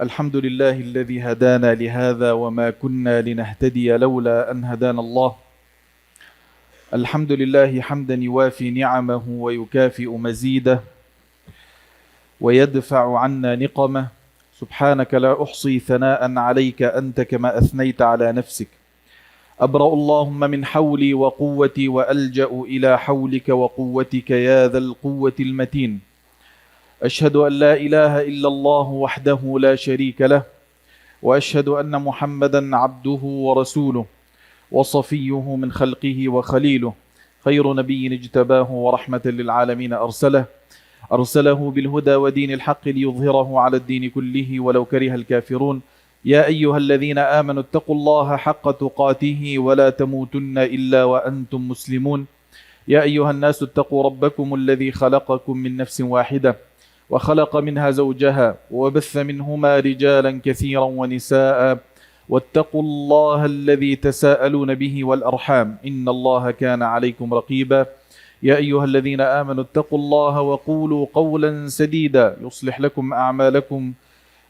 الحمد لله الذي هدانا لهذا وما كنا لنهتدي لولا أن هدانا الله. الحمد لله حمدا يوافي نعمه ويكافئ مزيده ويدفع عنا نقمه. سبحانك لا أحصي ثناء عليك أنت كما أثنيت على نفسك. أبرأ اللهم من حولي وقوتي وألجأ إلى حولك وقوتك يا ذا القوة المتين. أشهد أن لا إله إلا الله وحده لا شريك له، وأشهد أن محمدا عبده ورسوله وصفيه من خلقه وخليله، خير نبي اجتباه ورحمة للعالمين أرسله بالهدى ودين الحق ليظهره على الدين كله ولو كره الكافرون. يا أيها الذين آمنوا اتقوا الله حق تقاته ولا تموتن إلا وأنتم مسلمون. يا أيها الناس اتقوا ربكم الذي خلقكم من نفس واحدة وخلق منها زوجها وبث منهما رجالا كثيرا ونساء، واتقوا الله الذي تساءلون به والأرحام إن الله كان عليكم رقيبا. يا أيها الذين آمنوا اتقوا الله وقولوا قولا سديدا يصلح لكم أعمالكم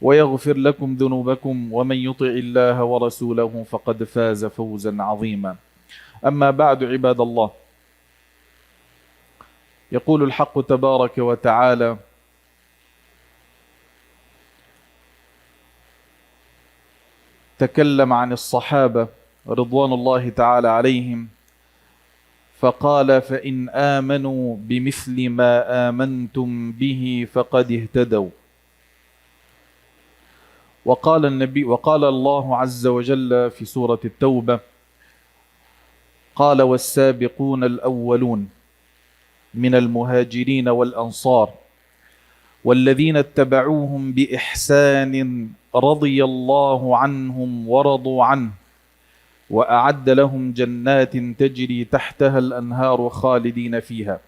ويغفر لكم ذنوبكم، ومن يطع الله ورسوله فقد فاز فوزا عظيما. أما بعد عباد الله، يقول الحق تبارك وتعالى: تكلم عن الصحابة رضوان الله تعالى عليهم فقال: فإن آمنوا بمثل ما آمنتم به فقد اهتدوا. وقال الله عز وجل في سورة التوبة: قال: والسابقون الأولون من المهاجرين والأنصار والذين اتبعوهم بإحسان رضي الله عنهم ورضوا عنه وأعد لهم جنات تجري تحتها الأنهار خالدين فيها.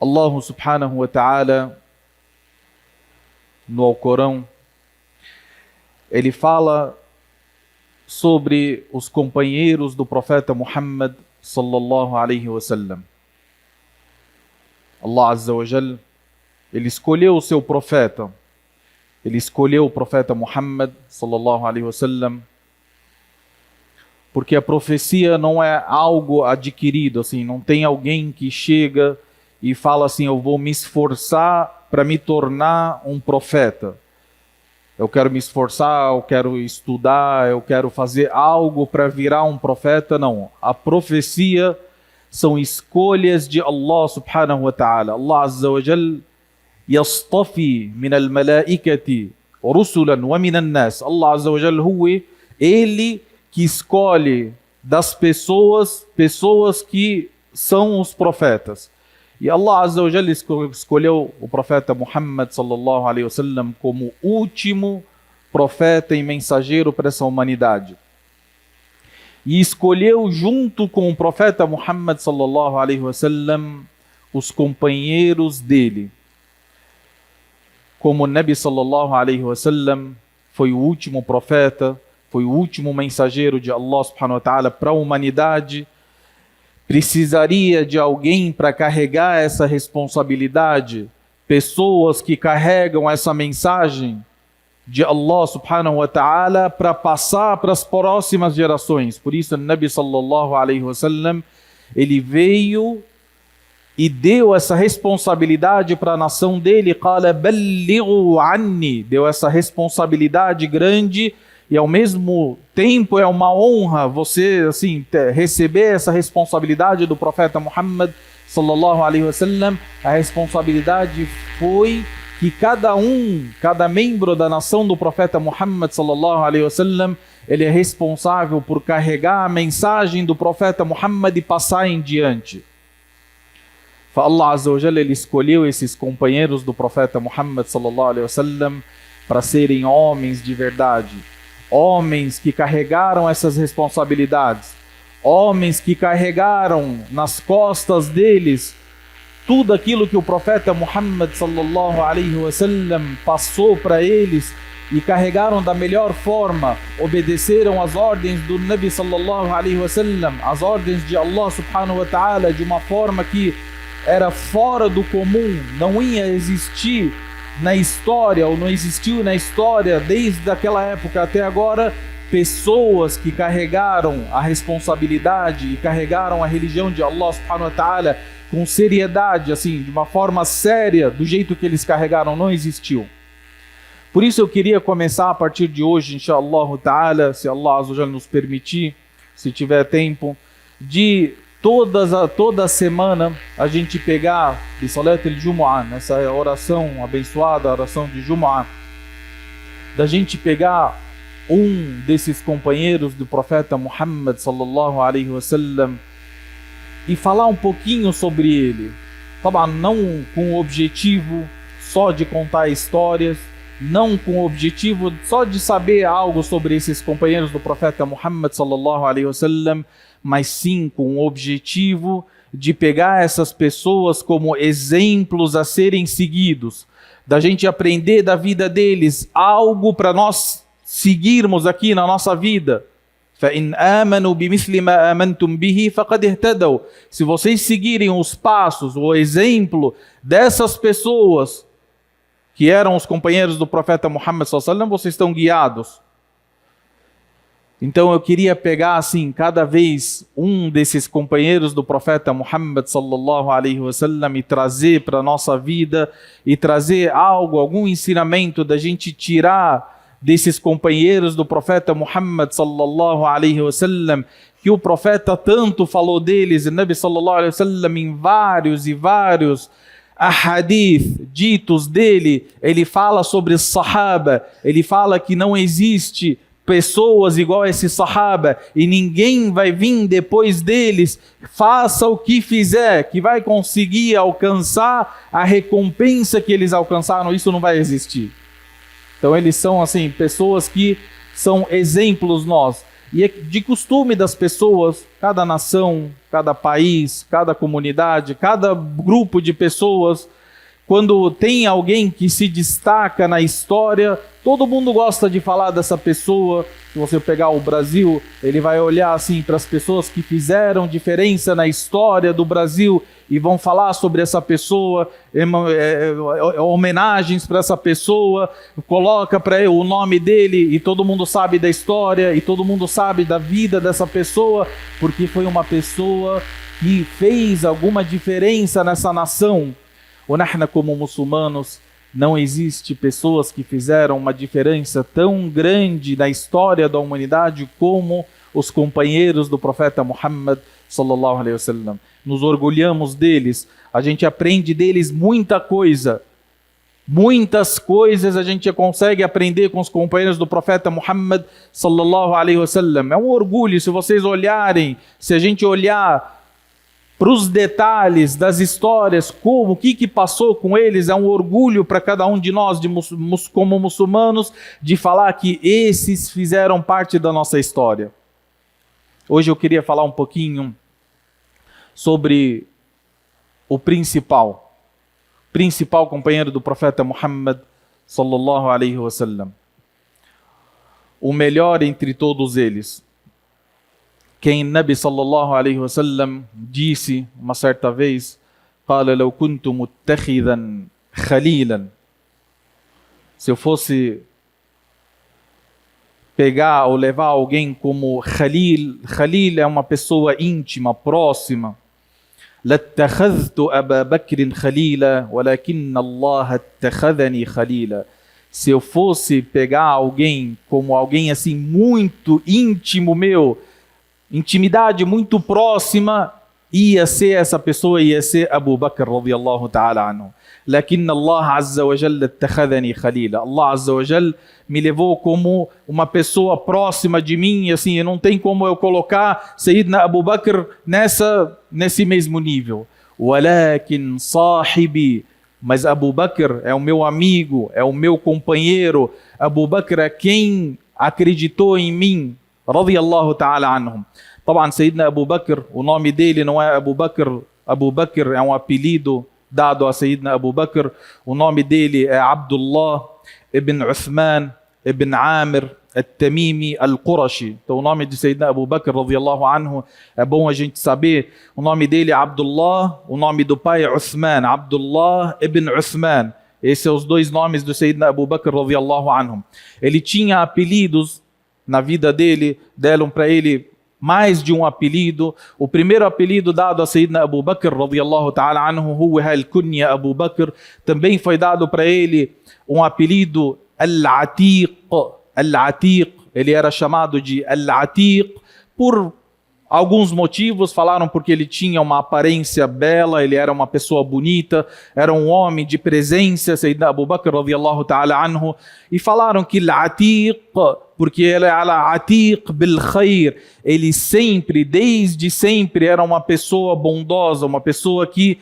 Allah subhanahu wa ta'ala, no Alcorão, ele fala sobre os companheiros do profeta Muhammad sallallahu alaihi wasallam. Allah azza wa jal, ele escolheu o seu profeta, ele escolheu o profeta Muhammad sallallahu alaihi wasallam, porque a profecia não é algo adquirido, assim, não tem alguém que chega e fala assim: eu vou me esforçar para me tornar um profeta. Eu quero me esforçar, eu quero estudar, eu quero fazer algo para virar um profeta. Não, a profecia são escolhas de Allah subhanahu wa ta'ala. Allah azza wa jal yastafi min al-malaikati rusulan wa min an-nas. Allah azza wa jal ele que escolhe das pessoas que são os profetas. E Allah azza wa jal escolheu o profeta Muhammad sallallahu alaihi wasallam como último profeta e mensageiro para essa humanidade. E escolheu junto com o profeta Muhammad sallallahu alaihi wasallam os companheiros dele. Como o Nabi sallallahu alaihi wasallam foi o último profeta, foi o último mensageiro de Allah subhanahu wa ta'ala para a humanidade, precisaria de alguém para carregar essa responsabilidade, pessoas que carregam essa mensagem de Allah subhanahu wa ta'ala para passar para as próximas gerações. Por isso o Nabi sallallahu alaihi wasallam, ele veio e deu essa responsabilidade para a nação dele. Qala ballighu anni, deu essa responsabilidade grande, e ao mesmo tempo é uma honra você assim receber essa responsabilidade do profeta Muhammad sallallahu alaihi wasallam. A responsabilidade foi que cada membro da nação do profeta Muhammad sallallahu alaihi wasallam, ele é responsável por carregar a mensagem do profeta Muhammad e passar em diante. Allah azza wa jalla, ele escolheu esses companheiros do profeta Muhammad sallallahu alaihi wasallam para serem homens de verdade, homens que carregaram essas responsabilidades, homens que carregaram nas costas deles tudo aquilo que o profeta Muhammad sallallahu alaihi wasallam passou para eles, e carregaram da melhor forma, obedeceram as ordens do Nabi sallallahu alaihi wasallam, as ordens de Allah subhanahu wa ta'ala, de uma forma que era fora do comum, não ia existir na história, ou não existiu na história desde aquela época até agora, pessoas que carregaram a responsabilidade e carregaram a religião de Allah subhanahu wa ta'ala com seriedade, assim, de uma forma séria, do jeito que eles carregaram, não existiu. Por isso eu queria começar a partir de hoje, inshallah ta'ala, se Allah azza wa jalla nos permitir, se tiver tempo, de toda semana a gente pegar de Salat al-Jumu'ah, nessa oração abençoada, a oração de Jumu'ah, da gente pegar um desses companheiros do profeta Muhammad sallallahu alaihi wasallam e falar um pouquinho sobre ele. Não com o objetivo só de contar histórias, não com o objetivo só de saber algo sobre esses companheiros do profeta Muhammad sallallahu alaihi wasallam, mas sim com o objetivo de pegar essas pessoas como exemplos a serem seguidos, da gente aprender da vida deles algo para nós seguirmos aqui na nossa vida. فَإِنْ آمَنُوا بِمِثْلِ مَا آمَنْتُمْ بِهِ فَقَدْ اهْتَدَوْا. Se vocês seguirem os passos, o exemplo dessas pessoas que eram os companheiros do profeta Muhammad sallallahu alaihi wasallam, vocês estão guiados. Então eu queria pegar assim, cada vez um desses companheiros do profeta Muhammad sallallahu alaihi wasallam e trazer para a nossa vida e trazer algo, algum ensinamento da gente tirar desses companheiros do profeta Muhammad sallallahu alaihi wasallam, que o profeta tanto falou deles, e Nabi sallallahu alaihi wasallam em vários e vários ahadith ditos dele, ele fala sobre os sahaba, ele fala que não existe pessoas igual a esse sahaba, e ninguém vai vir depois deles, faça o que fizer, que vai conseguir alcançar a recompensa que eles alcançaram, isso não vai existir. Então eles são assim, pessoas que são exemplos nós. E é de costume das pessoas, cada nação, cada país, cada comunidade, cada grupo de pessoas, quando tem alguém que se destaca na história, todo mundo gosta de falar dessa pessoa. Se você pegar o Brasil, ele vai olhar assim para as pessoas que fizeram diferença na história do Brasil e vão falar sobre essa pessoa, homenagens para essa pessoa, coloca para o nome dele e todo mundo sabe da história e todo mundo sabe da vida dessa pessoa, porque foi uma pessoa que fez alguma diferença nessa nação. Ou nahna, como muçulmanos, não existe pessoas que fizeram uma diferença tão grande na história da humanidade como os companheiros do profeta Muhammad sallallahu alaihi wasallam. Nos orgulhamos deles, a gente aprende deles muita coisa. Muitas coisas a gente consegue aprender com os companheiros do profeta Muhammad sallallahu alaihi wasallam. É um orgulho, se vocês olharem, se a gente olhar para os detalhes das histórias, como, o que passou com eles, é um orgulho para cada um de nós, como muçulmanos, de falar que esses fizeram parte da nossa história. Hoje eu queria falar um pouquinho sobre o principal companheiro do profeta Muhammad sallallahu alaihi wasallam. O melhor entre todos eles. Quem Nabi sallallahu alaihi wasallam disse uma certa vez, قال لو كنت متخذا خليلا. Se eu fosse pegar ou levar alguém como Khalil, Khalil é uma pessoa íntima, próxima. لاتخذت أبا بكر خليلا ولكن الله اتخذني خليلا. Se eu fosse pegar alguém como alguém assim muito íntimo meu, intimidade muito próxima, ia ser essa pessoa, ia ser Abu Bakr radiyallahu ta'ala anhu. Lakin Allah azza wa jalla attakhadhani khalila. Allah azza wa jalla me levou como uma pessoa próxima de mim, assim, não tem como eu colocar Sayyidina Abu Bakr nesse mesmo nível. Walakin sahibi, mas Abu Bakr é o meu amigo, é o meu companheiro. Abu Bakr é quem acreditou em mim, radiyallahu ta'ala anhum. Taban, Sayyidina Abu Bakr, o nome dele não é Abu Bakr. Abu Bakr é um apelido dado a Sayyidina Abu Bakr. O nome dele é Abdullah ibn Uthman ibn Amir al-Tamimi al-Qurashi. Então o nome de Sayyidina Abu Bakr radiyallahu anhu é bom a gente saber. O nome dele é Abdullah, o nome do pai é Uthman, Abdullah ibn Uthman. Esses são os dois nomes do Sayyidina Abu Bakr radiyallahu anhu. Ele tinha apelidos na vida dele, deram para ele mais de um apelido. O primeiro apelido dado a Sayyidina Abu Bakr radiyallahu ta'ala anhu, huwa al-kunya Abu Bakr. Também foi dado para ele um apelido Al-Atiq. Al-Atiq, ele era chamado de Al-Atiq por alguns motivos. Falaram porque ele tinha uma aparência bela, ele era uma pessoa bonita, era um homem de presença, Sayyidina Abu Bakr radiyallahu ta'ala anhu. E falaram que Al-Atiq, porque ele é Al-Atiq bil khair, ele sempre, desde sempre, era uma pessoa bondosa, uma pessoa que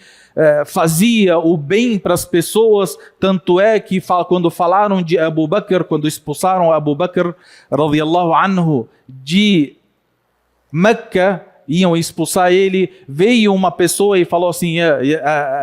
fazia o bem para as pessoas. Tanto é que quando falaram de Abu Bakr, quando expulsaram Abu Bakr radiyallahu anhu de Meca, iam expulsar ele, veio uma pessoa e falou assim: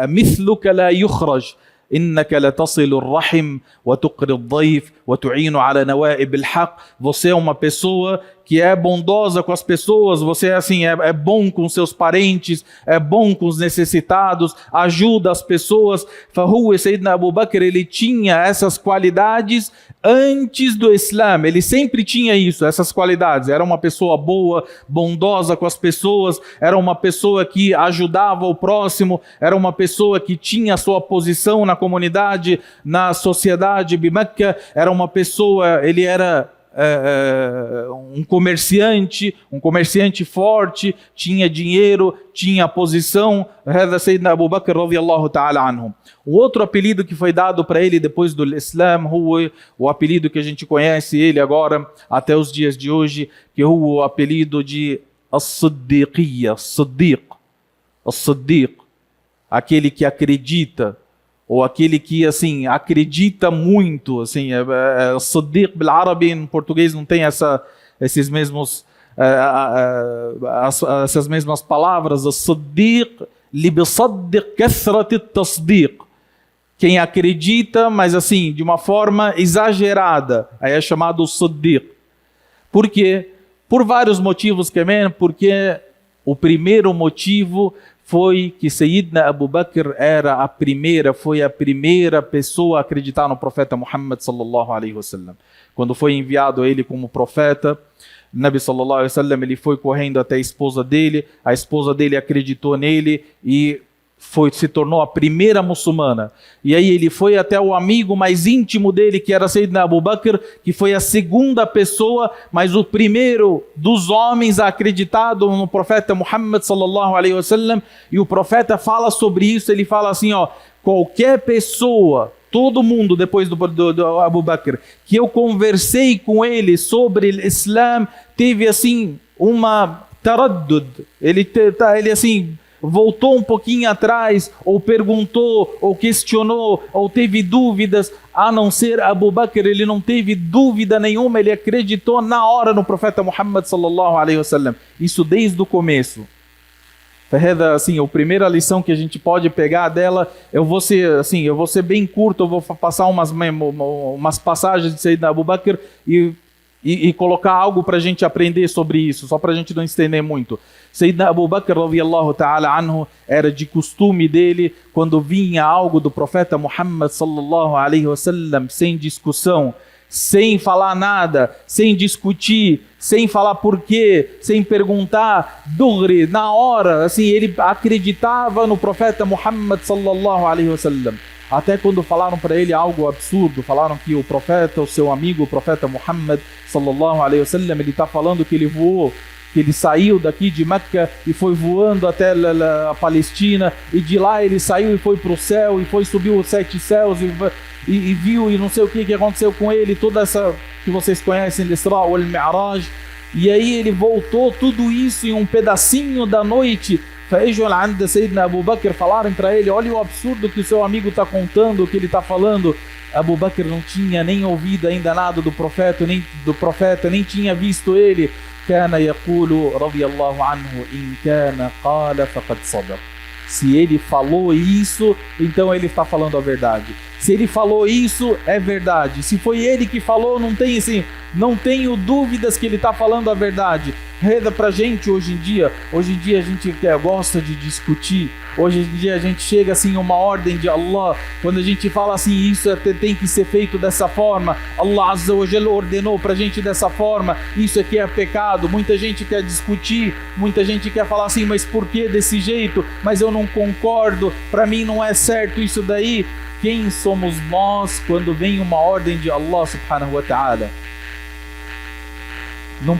mithluka la yukhraj, innaka la tasilu ar-rahim wa tuqri ad-dayf wa tu'inu ala nawa'ib al-haq. Você é uma pessoa que é bondosa com as pessoas, você é bom com seus parentes, é bom com os necessitados, ajuda as pessoas. Fahuwa Sayyidina Abu Bakr, ele tinha essas qualidades antes do Islã, ele sempre tinha isso, essas qualidades. Era uma pessoa boa, bondosa com as pessoas, era uma pessoa que ajudava o próximo, era uma pessoa que tinha sua posição na comunidade, na sociedade de Meca, era uma pessoa, ele era um comerciante forte, tinha dinheiro, tinha posição. Hada Sayyidina Abu Bakr radiyallahu ta'ala anhu. O outro apelido que foi dado para ele depois do Islã, o apelido que a gente conhece ele agora até os dias de hoje, que é o apelido de As-Siddiqiyya, As-Siddiq, aquele que acredita, ou aquele que acredita muito, Siddiq bil árabe, em português não tem essas mesmas palavras. As-Siddiq li bisaddiq kathrat at-tasdiq, quem acredita, mas de uma forma exagerada, aí é chamado Siddiq. Por quê? Por vários motivos, porque o primeiro motivo foi que Sayyidina Abu Bakr foi a primeira pessoa a acreditar no profeta Muhammad sallallahu alaihi wasallam. Quando foi enviado a ele como profeta, Nabi sallallahu alaihi wasallam, ele foi correndo até a esposa dele acreditou nele e se tornou a primeira muçulmana. E aí ele foi até o amigo mais íntimo dele, que era Sayyidina Abu Bakr, que foi a segunda pessoa, mas o primeiro dos homens a acreditado no profeta Muhammad sallallahu alaihi wasallam. E o profeta fala sobre isso, ele fala assim, qualquer pessoa, todo mundo depois do Abu Bakr, que eu conversei com ele sobre o Islã, teve uma taraddud, ele voltou um pouquinho atrás, ou perguntou, ou questionou, ou teve dúvidas. A não ser Abu Bakr, ele não teve dúvida nenhuma, ele acreditou na hora no profeta Muhammad sallallahu alaihi wasallam. Isso desde o começo. A primeira lição que a gente pode pegar dela, eu vou ser bem curto, eu vou passar umas passagens de Sayyidina Abu Bakr e colocar algo para a gente aprender sobre isso, só para a gente não estender muito. Sayyidina Abu Bakr radiyallahu ta'ala anhu, era de costume dele, quando vinha algo do profeta Muhammad sallallahu alaihi wasallam, sem discussão, sem falar nada, sem discutir, sem falar porquê, sem perguntar, dugri, na hora, ele acreditava no profeta Muhammad sallallahu alaihi wasallam. Até quando falaram para ele algo absurdo, falaram que o profeta, o seu amigo, o profeta Muhammad sallallahu alaihi wasallam, ele está falando que ele voou, que ele saiu daqui de Meca e foi voando até a Palestina, e de lá ele saiu e foi para o céu, e subiu os 7 céus, e viu, e não sei o que aconteceu com ele, toda essa que vocês conhecem, Isra wal Mi'raj. E aí ele voltou, tudo isso em um pedacinho da noite. Sayyidina Abu Bakr, falaram para ele: olha o absurdo que o seu amigo está contando, o que ele está falando. Abu Bakr não tinha nem ouvido ainda nada do profeta, nem tinha visto ele. كان يقول رضي الله عنه إن كان قال فقد صدق. Se ele falou isso, então ele está falando a verdade. Se ele falou isso, é verdade. Se foi ele que falou, não tenho dúvidas que ele está falando a verdade. Reza pra gente hoje em dia a gente gosta de discutir. Hoje em dia a gente chega assim, uma ordem de Allah, quando a gente fala assim, isso tem que ser feito dessa forma, Allah Azza wa Jalla ordenou pra gente dessa forma, isso aqui é pecado. Muita gente quer discutir, muita gente quer falar assim, mas por que desse jeito? Mas eu não concordo, pra mim não é certo isso daí. Quem somos nós quando vem uma ordem de Allah subhanahu wa ta'ala? Não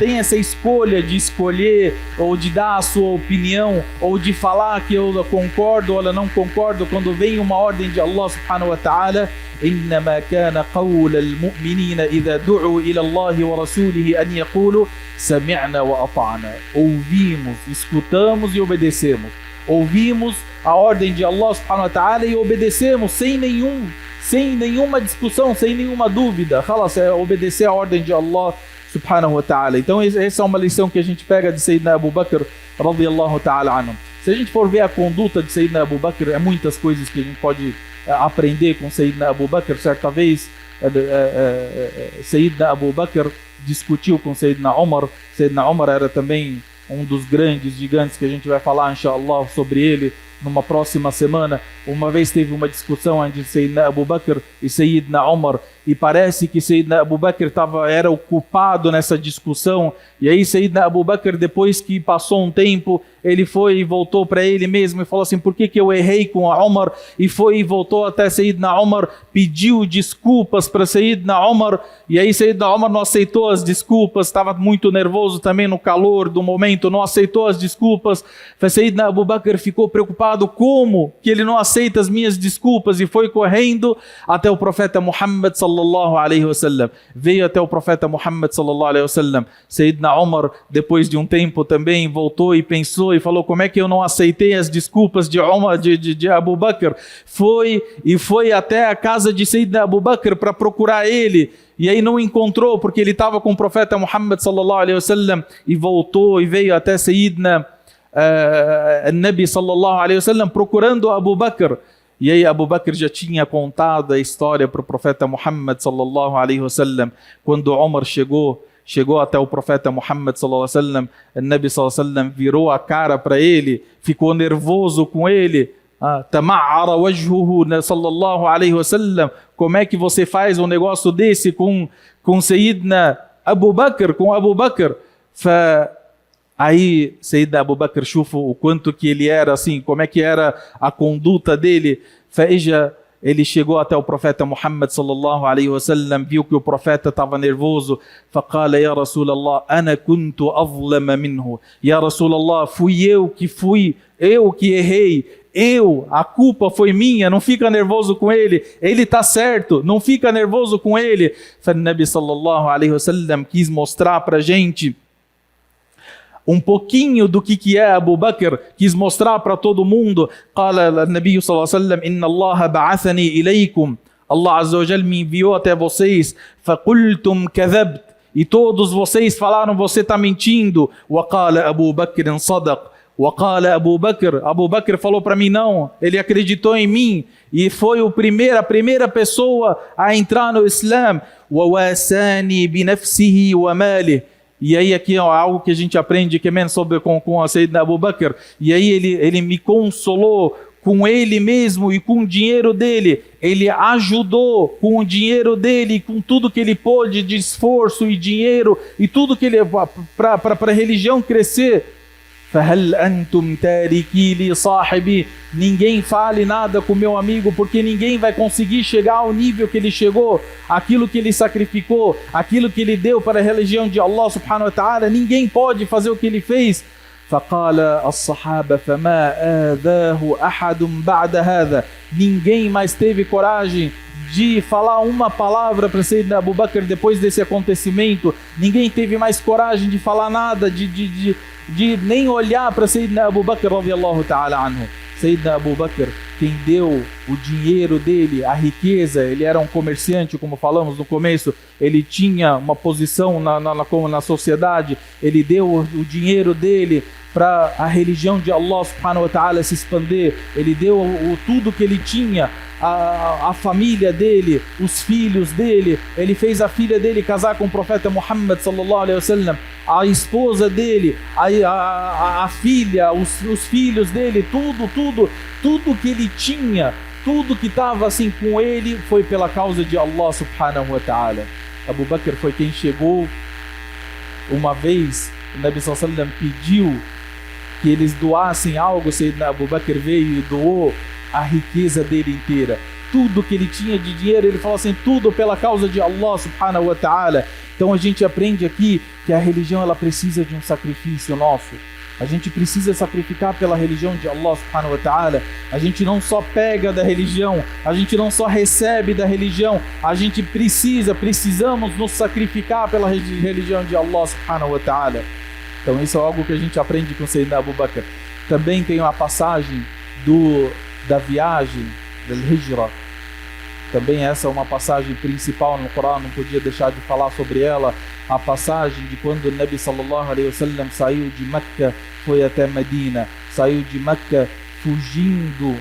tem essa escolha de escolher ou de dar a sua opinião ou de falar que eu concordo ou eu não concordo. Quando vem uma ordem de Allah subhanahu wa ta'ala, إنما كان قول المؤمنين إذا دعوا إلى الله ورسوله أن يقولوا سمعنا وأطعنا. Ouvimos, escutamos e obedecemos. Ouvimos a ordem de Allah subhanahu wa ta'ala e obedecemos sem nenhuma discussão, sem nenhuma dúvida. É obedecer a ordem de Allah subhanahu wa ta'ala. Então essa é uma lição que a gente pega de Sayyidina Abu Bakr radiyallahu ta'ala anhu. Se a gente for ver a conduta de Sayyidina Abu Bakr, é muitas coisas que a gente pode aprender com Sayyidina Abu Bakr. Certa vez Sayyidina Abu Bakr discutiu com Sayyidina Umar. Sayyidina Umar era também um dos grandes gigantes que a gente vai falar, inshallah, sobre ele numa próxima semana. Uma vez teve uma discussão entre Sayyidina Abu Bakr e Sayyidina Umar, e parece que Sayyidina Abu Bakr era o culpado nessa discussão. E aí Sayyidina Abu Bakr, depois que passou um tempo, ele foi e voltou para ele mesmo e falou assim, por que eu errei com a Umar? E foi e voltou até Sayyidina Umar, pediu desculpas para Sayyidina Umar, e aí Sayyidina Umar não aceitou as desculpas, estava muito nervoso também no calor do momento, não aceitou as desculpas. Sayyidina Abu Bakr ficou preocupado, como que ele não aceita as minhas desculpas? E foi correndo até o profeta Muhammad sallallahu alaihi wasallam. Veio até o profeta Muhammad sallallahu alaihi wasallam. Sayyidina Umar, depois de um tempo também, voltou e pensou e falou, como é que eu não aceitei as desculpas de Abu Bakr? Foi até a casa de Sayyidina Abu Bakr para procurar ele, e aí não encontrou, porque ele estava com o profeta Muhammad sallallahu alaihi wasallam, e voltou e veio até Sayyidina Nabi sallallahu alaihi wasallam procurando Abu Bakr. E aí Abu Bakr já tinha contado a história para o profeta Muhammad sallallahu alaihi wasallam. Quando Umar chegou até o profeta Muhammad sallallahu alaihi wasallam, o Nabi sallallahu alaihi wasallam virou a cara para ele, ficou nervoso com ele. Tama'ara wajhuhu sallallahu alaihi wasallam. Como é que você faz um negócio desse com Sayyidina Abu Bakr, com Abu Bakr? Aí Sayyidina Abu Bakr, chufa o quanto que ele era assim, como é que era a conduta dele. Ele chegou até o profeta Muhammad sallallahu alaihi wasallam, viu que o profeta estava nervoso. فقال يا رسول الله أنا كنت أظلم منه. يا رسول الله, fui eu que errei. A culpa foi minha, não fica nervoso com ele está certo, não fica nervoso com ele. Nabi sallallahu alaihi wasallam quis mostrar para a gente um pouquinho do que é Abu Bakr, quis mostrar para todo mundo. Qala Nabi sallallahu alaihi wasallam, inna Allah ba'athani ilaykum. Allah azza wa jalla me enviou até vocês. Faqultum kadhabt. E todos vocês falaram, você está mentindo. Wa qala Abu Bakr sadaq. Waqala Abu Bakr falou para mim, não, ele acreditou em mim e foi a primeira pessoa a entrar no Islã. Wawasani binafsihi wa malihi. E aí aqui é algo que a gente aprende que é sobre com a Sayyidina Abu Bakr. E aí ele me consolou com ele mesmo e com o dinheiro dele. Ele ajudou com o dinheiro dele, com tudo que ele pôde de esforço e dinheiro e tudo que ele para a religião crescer. فَهَلْ أَنْتُمْ تَارِكِي لِي صَاحِبِي. Ninguém fale nada com meu amigo, porque ninguém vai conseguir chegar ao nível que ele chegou, aquilo que ele sacrificou, aquilo que ele deu para a religião de Allah subhanahu wa ta'ala. Ninguém pode fazer o que ele fez. فَقَالَ الصَّحَابَ فَمَا آذَاهُ أَحَدٌ بَعْدَ هَذَا. Ninguém mais teve coragem de falar uma palavra para Sayyidina Abu Bakr depois desse acontecimento. Ninguém teve mais coragem de falar nada, de nem olhar para Sayyidina Abu Bakr radiyallahu ta'ala anhu. Sayyidina Abu Bakr, quem deu o dinheiro dele, a riqueza, ele era um comerciante, como falamos no começo, ele tinha uma posição na sociedade, ele deu o dinheiro dele para a religião de Allah subhanahu wa ta'ala se expandir. Ele deu tudo que ele tinha, a família dele, os filhos dele. Ele fez a filha dele casar com o profeta Muhammad sallallahu alaihi wasallam, a esposa dele, a filha, os filhos dele, tudo que ele tinha, tudo que estava assim com ele foi pela causa de Allah subhanahu wa ta'ala. Abu Bakr foi quem chegou uma vez, o Nabi sallallahu alaihi wasallam pediu que eles doassem algo, Sayyidina Abu Bakr veio e doou a riqueza dele inteira, tudo que ele tinha de dinheiro. Ele falou assim, tudo pela causa de Allah subhanahu wa ta'ala. Então a gente aprende aqui que a religião ela precisa de um sacrifício nosso. A gente precisa sacrificar pela religião de Allah subhanahu wa ta'ala. A gente não só pega da religião, a gente não só recebe da religião, a gente precisamos nos sacrificar pela religião de Allah subhanahu wa ta'ala. Então isso é algo que a gente aprende com Sayyidina Abu Bakr. Também tem uma passagem da viagem, do Hijra. Também essa é uma passagem principal no Corão, não podia deixar de falar sobre ela. A passagem de quando o Nabi sallallahu alaihi wasallam saiu de Meca, foi até Medina. Saiu de Meca fugindo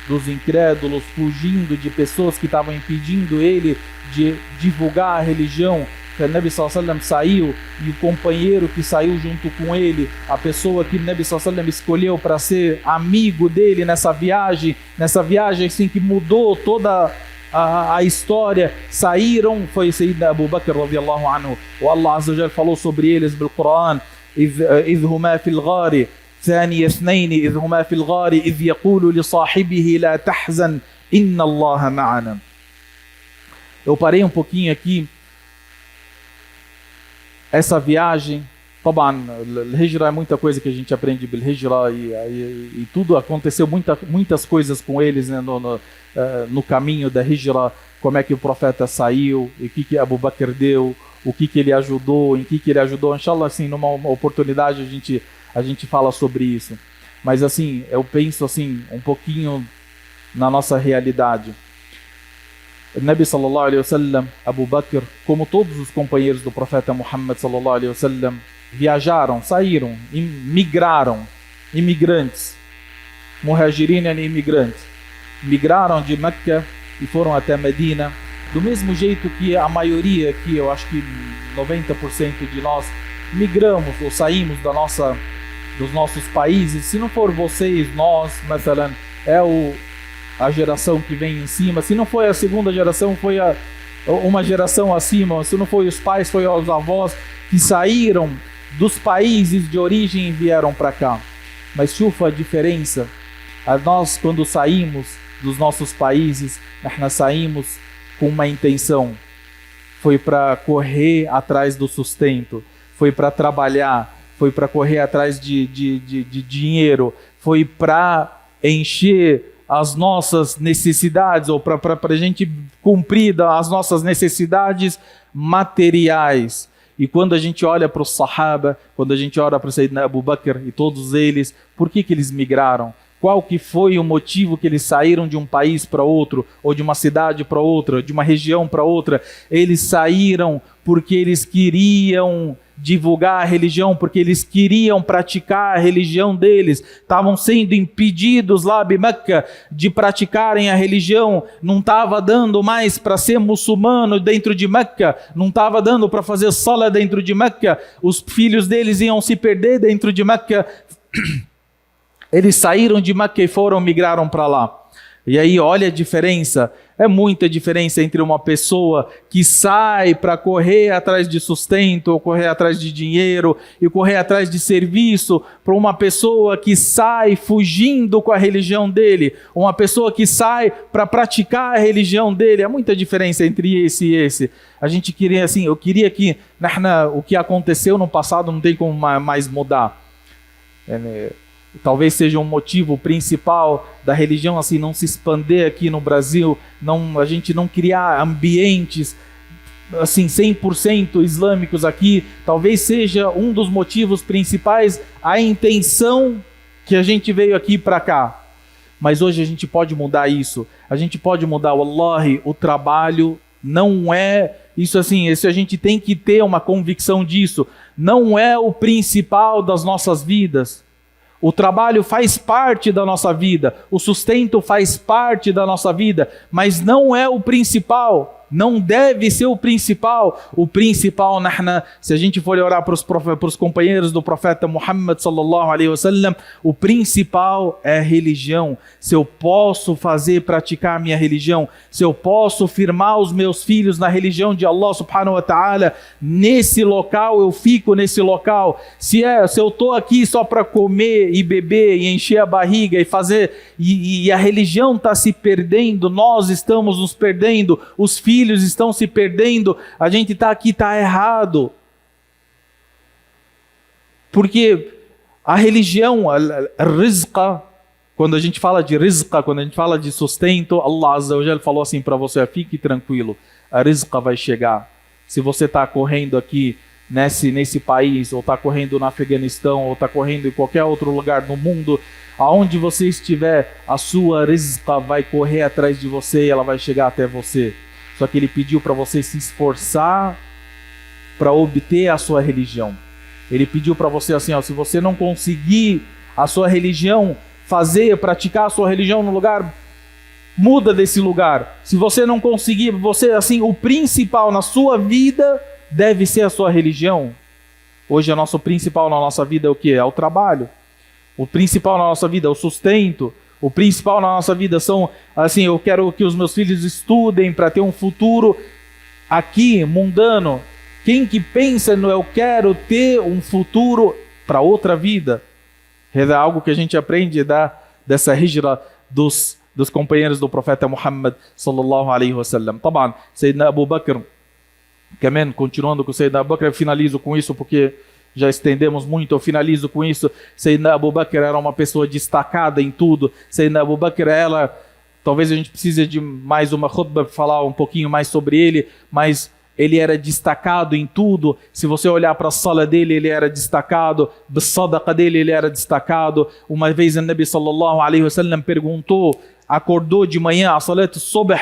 dos incrédulos, fugindo de pessoas que estavam impedindo ele de divulgar a religião. O Nabi sallallahu alaihi wasallam saiu e o companheiro que saiu junto com ele, a pessoa que o Nabi sallallahu alaihi wasallam escolheu para ser amigo dele nessa viagem assim que mudou toda a história, saíram, foi Sayyidina Abu Bakr radiyallahu anhu. O Allah azza wa jalla falou sobre eles no Corão: إذ هما في الغار ثاني اثنين إذ هما في الغار إذ يقول لصاحبه لا تحزن إن الله معنا. Eu parei um pouquinho aqui. Essa viagem, طبعا الهجرة é muita coisa que a gente aprende bil hijra e tudo aconteceu, muitas coisas com eles, né, no caminho da hijra, como é que o profeta saiu, e o que Abu Bakr deu, o que ele ajudou, em que ele ajudou. Inshallah, assim, numa oportunidade a gente fala sobre isso. Mas assim, eu penso assim um pouquinho na nossa realidade. O Nabi sallallahu alaihi wasallam, Abu Bakr, como todos os companheiros do profeta Muhammad sallallahu alaihi wasallam, viajaram, saíram, migraram, imigrantes, muhajirin e imigrantes, migraram de Meca e foram até Medina, do mesmo jeito que a maioria aqui, eu acho que 90% de nós migramos ou saímos dos nossos países. Se não for vocês, nós, مثلا, a geração que vem em cima. Se não foi a segunda geração, foi uma geração acima. Se não foi os pais, foi os avós que saíram dos países de origem e vieram para cá. Mas chufa a diferença. Nós, quando saímos dos nossos países, nós saímos com uma intenção. Foi para correr atrás do sustento, foi para trabalhar, foi para correr atrás de dinheiro, foi para encher as nossas necessidades, ou para a gente cumprir as nossas necessidades materiais. E quando a gente olha para os Sahaba, quando a gente olha para o Sayyidina Abu Bakr e todos eles, por que eles migraram? Qual que foi o motivo que eles saíram de um país para outro, ou de uma cidade para outra, de uma região para outra? Eles saíram porque eles queriam divulgar a religião, porque eles queriam praticar a religião deles. Estavam sendo impedidos lá em Meca de praticarem a religião. Não estava dando mais para ser muçulmano dentro de Meca, não estava dando para fazer sala dentro de Meca. Os filhos deles iam se perder dentro de Meca. Eles saíram de Meca e migraram para lá. E aí olha a diferença, é muita diferença entre uma pessoa que sai para correr atrás de sustento, ou correr atrás de dinheiro, e correr atrás de serviço, para uma pessoa que sai fugindo com a religião dele, uma pessoa que sai para praticar a religião dele. É muita diferença entre esse e esse. A gente queria assim, eu queria que o que aconteceu no passado não tem como mais mudar. Talvez seja um motivo principal da religião assim não se expandir aqui no Brasil, a gente não criar ambientes assim 100% islâmicos aqui. Talvez seja um dos motivos principais a intenção que a gente veio aqui para cá. Mas hoje a gente pode mudar isso. A gente pode mudar. Wallahi, o trabalho não é isso assim. Isso a gente tem que ter uma convicção disso. Não é o principal das nossas vidas. O trabalho faz parte da nossa vida, o sustento faz parte da nossa vida, mas não é o principal. Não deve ser o principal. O principal, se a gente for olhar para os companheiros do profeta Muhammad sallallahu alaihi wasallam, o principal é a religião. Se eu posso praticar a minha religião, se eu posso firmar os meus filhos na religião de Allah subhanahu wa ta'ala, nesse local eu fico nesse local. Se eu estou aqui só para comer e beber e encher a barriga e fazer, e a religião está se perdendo, nós estamos nos perdendo, os filhos estão se perdendo, a gente está aqui, está errado. Porque a religião, a rizqa, quando a gente fala de rizqa, quando a gente fala de sustento, Allah Azza wa Jalla falou assim para você: fique tranquilo, a rizqa vai chegar. Se você está correndo aqui nesse país, ou está correndo no Afeganistão, ou está correndo em qualquer outro lugar no mundo, aonde você estiver, a sua rizqa vai correr atrás de você e ela vai chegar até você. Só que ele pediu para você se esforçar para obter a sua religião. Ele pediu para você assim, se você não conseguir a sua religião, praticar a sua religião no lugar, muda desse lugar. Se você não conseguir, o principal na sua vida deve ser a sua religião. Hoje o nosso principal na nossa vida é o quê? É o trabalho. O principal na nossa vida é o sustento. O principal na nossa vida são, eu quero que os meus filhos estudem para ter um futuro aqui, mundano. Quem que pensa no eu quero ter um futuro para outra vida? É algo que a gente aprende dessa hijra dos companheiros do profeta Muhammad sallallahu alaihi wasallam. Taban, Sayyidina Abu Bakr, continuando com o Sayyidina Abu Bakr, eu finalizo com isso porque já estendemos muito, eu finalizo com isso. Sayyidina Abu Bakr era uma pessoa destacada em tudo. Sayyidina Abu Bakr, talvez a gente precise de mais uma khutbah para falar um pouquinho mais sobre ele, mas ele era destacado em tudo. Se você olhar para a sala dele, ele era destacado. A sadaqa dele, ele era destacado. Uma vez o Nabi sallallahu alaihi wasallam acordou de manhã, a salat subh,